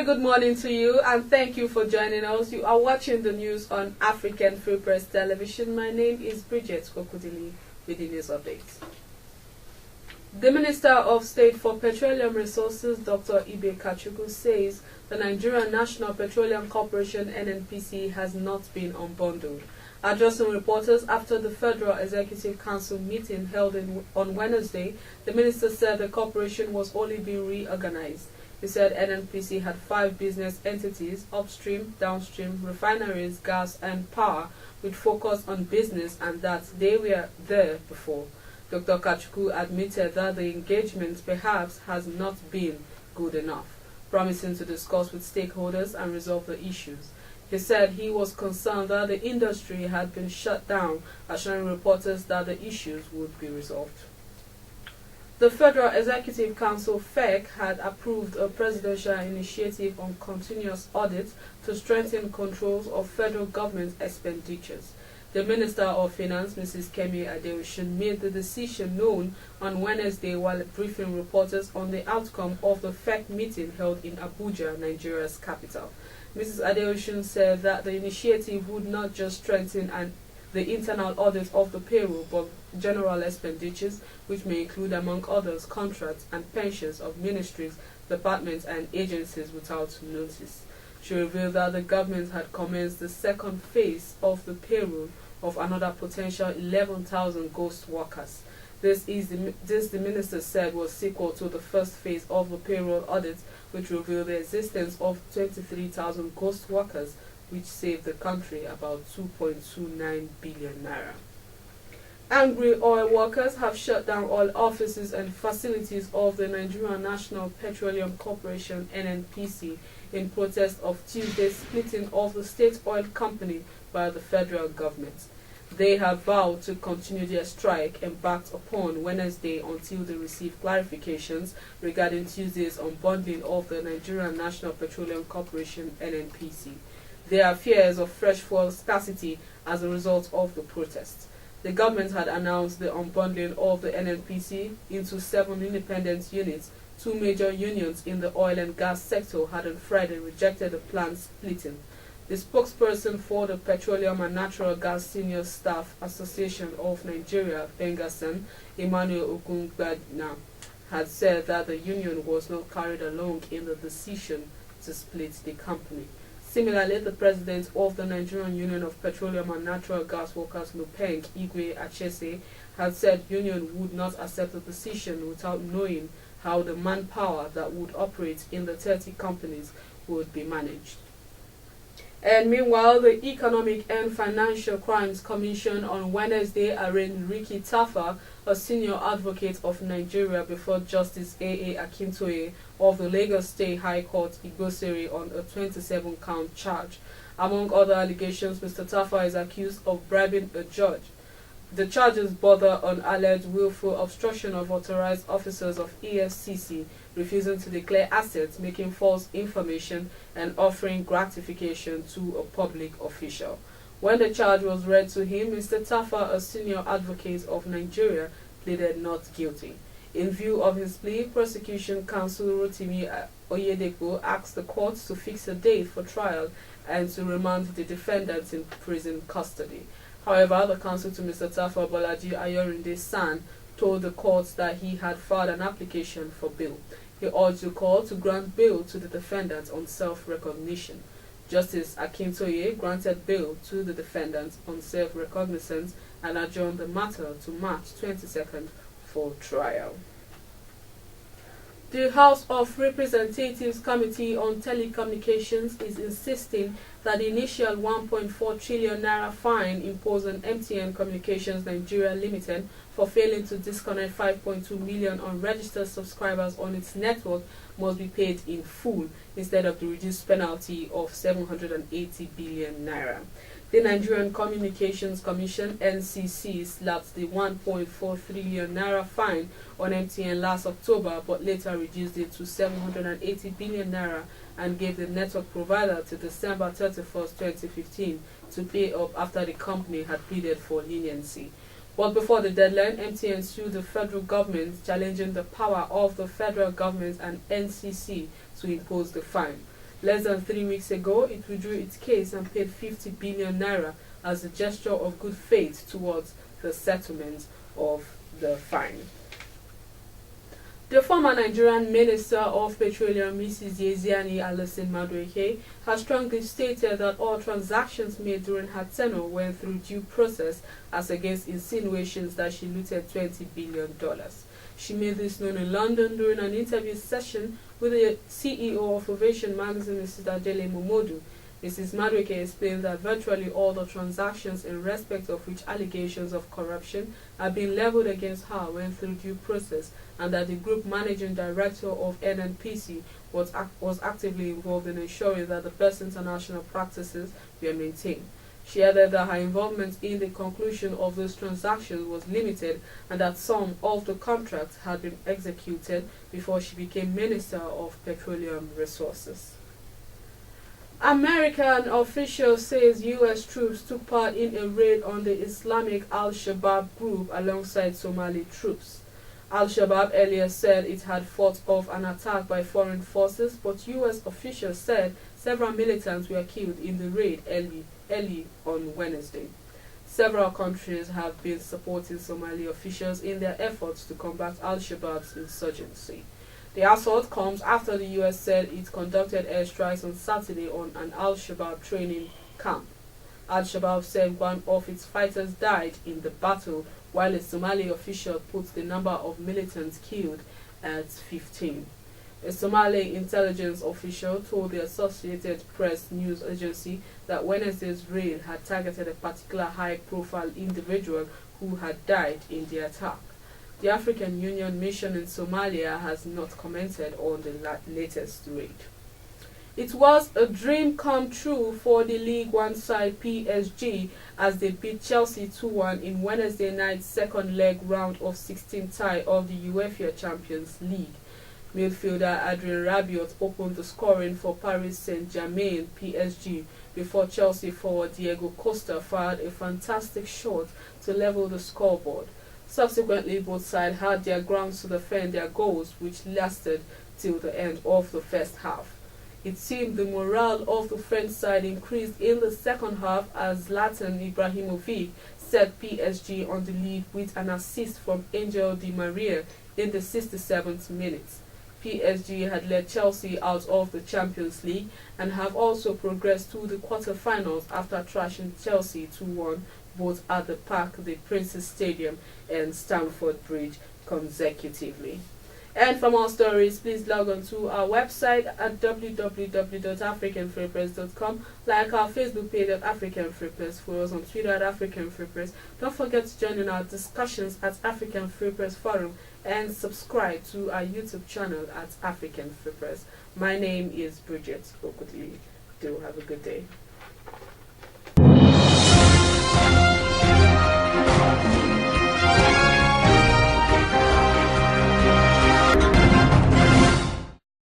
good morning to you and thank you for joining us. You are watching the news on African Free Press Television. My name is Bridget Kokudili with the news updates. The Minister of State for Petroleum Resources, Dr. Kachikwu, says the Nigerian National Petroleum Corporation NNPC has not been unbundled. Addressing reporters after the Federal Executive Council meeting held on Wednesday, the minister said the corporation was only being reorganized. He said NNPC had 5 business entities: upstream, downstream, refineries, gas and power, with focus on business, and that they were there before. Dr. Kachikwu admitted that the engagement perhaps has not been good enough, promising to discuss with stakeholders and resolve the issues. He said he was concerned that the industry had been shut down, assuring reporters that the issues would be resolved. The Federal Executive Council (FEC) had approved a presidential initiative on continuous audit to strengthen controls of federal government expenditures. The Minister of Finance, Mrs. Kemi Adeosun, made the decision known on Wednesday while briefing reporters on the outcome of the FEC meeting held in Abuja, Nigeria's capital. Mrs. Adeosun said that the initiative would not just strengthen the internal audit of the payroll, but general expenditures, which may include, among others, contracts and pensions of ministries, departments and agencies without notice. She revealed that the government had commenced the second phase of the payroll of another potential 11,000 ghost workers. This, the minister said, was sequel to the first phase of the payroll audit, which revealed the existence of 23,000 ghost workers, which saved the country about 2.29 billion naira. Angry oil workers have shut down all offices and facilities of the Nigerian National Petroleum Corporation (NNPC) in protest of Tuesday's splitting of the state oil company by the federal government. They have vowed to continue their strike embarked upon Wednesday until they receive clarifications regarding Tuesday's unbundling of the Nigerian National Petroleum Corporation (NNPC). There are fears of fresh fuel scarcity as a result of the protests. The government had announced the unbundling of the NNPC into 7 independent units. 2 major unions in the oil and gas sector had on Friday rejected the planned splitting. The spokesperson for the Petroleum and Natural Gas Senior Staff Association of Nigeria, Bengasan, Emmanuel Ogungbadna, had said that the union was not carried along in the decision to split the company. Similarly, the president of the Nigerian Union of Petroleum and Natural Gas Workers, Nupeng, Igwe Achese, had said union would not accept the decision without knowing how the manpower that would operate in the 30 companies would be managed. And meanwhile, the Economic and Financial Crimes Commission on Wednesday arraigned Ricky Tafa, a senior advocate of Nigeria, before Justice A.A. Akintoye of the Lagos State High Court, Igosiri, on a 27-count charge. Among other allegations, Mr. Tafa is accused of bribing a judge. The charges border on alleged willful obstruction of authorized officers of EFCC, refusing to declare assets, making false information, and offering gratification to a public official. When the charge was read to him, Mr. Tafa, a senior advocate of Nigeria, pleaded not guilty. In view of his plea, prosecution counsel Rotimi Oyedepo asked the court to fix a date for trial and to remand the defendants in prison custody. However, the counsel to Mr. Tafa, Bolaji Ayorinde San, told the court that he had filed an application for bail. He urged the court to grant bail to the defendants on self-recognition. Justice Akintoye granted bail to the defendants on self-recognizance and adjourned the matter to March 22nd for trial. The House of Representatives Committee on Telecommunications is insisting that the initial 1.4 trillion naira fine imposed on MTN Communications Nigeria Limited for failing to disconnect 5.2 million unregistered subscribers on its network must be paid in full instead of the reduced penalty of 780 billion naira. The Nigerian Communications Commission (NCC) slapped the 1.4 trillion naira fine on MTN last October, but later reduced it to 780 billion naira and gave the network provider to December 31st, 2015 to pay up after the company had pleaded for leniency. But before the deadline, MTN sued the federal government, challenging the power of the federal government and NCC to impose the fine. Less than 3 weeks ago, it withdrew its case and paid 50 billion naira as a gesture of good faith towards the settlement of the fine. The former Nigerian Minister of Petroleum, Mrs. Yeziani Alison Madueke, has strongly stated that all transactions made during her tenure went through due process as against insinuations that she looted $20 billion. She made this known in London during an interview session with the CEO of Ovation magazine, Mrs. Adele Momodu. Mrs. Madueke explained that virtually all the transactions in respect of which allegations of corruption are being leveled against her went through due process, and that the group managing director of NNPC was actively involved in ensuring that the best international practices were maintained. She added that her involvement in the conclusion of those transactions was limited and that some of the contracts had been executed before she became Minister of Petroleum Resources. American officials says U.S. troops took part in a raid on the Islamic Al-Shabaab group alongside Somali troops. Al-Shabaab earlier said it had fought off an attack by foreign forces, but U.S. officials said several militants were killed in the raid early on Wednesday. Several countries have been supporting Somali officials in their efforts to combat Al-Shabaab's insurgency. The assault comes after the U.S. said it conducted airstrikes on Saturday on an Al-Shabaab training camp. Al-Shabaab said one of its fighters died in the battle, while a Somali official put the number of militants killed at 15. A Somali intelligence official told the Associated Press news agency that Wednesday's raid had targeted a particular high-profile individual who had died in the attack. The African Union mission in Somalia has not commented on the latest raid. It was a dream come true for the League One side PSG as they beat Chelsea 2-1 in Wednesday night's second leg round of 16 tie of the UEFA Champions League. Midfielder Adrien Rabiot opened the scoring for Paris Saint-Germain PSG before Chelsea forward Diego Costa fired a fantastic shot to level the scoreboard. Subsequently, both sides had their grounds to defend their goals, which lasted till the end of the first half. It seemed the morale of the French side increased in the second half as Zlatan Ibrahimovic set PSG on the lead with an assist from Angel Di Maria in the 67th minute. PSG had led Chelsea out of the Champions League and have also progressed to the quarter-finals after thrashing Chelsea 2-1 both at the Parc des Princes Stadium and Stamford Bridge consecutively. And for more stories, please log on to our website at www.africanfreepress.com, like our Facebook page at African Free Press, follow us on Twitter at African Free Press. Don't forget to join in our discussions at African Free Press Forum and subscribe to our YouTube channel at African Free Press. My name is Bridget Okudili. Do have a good day.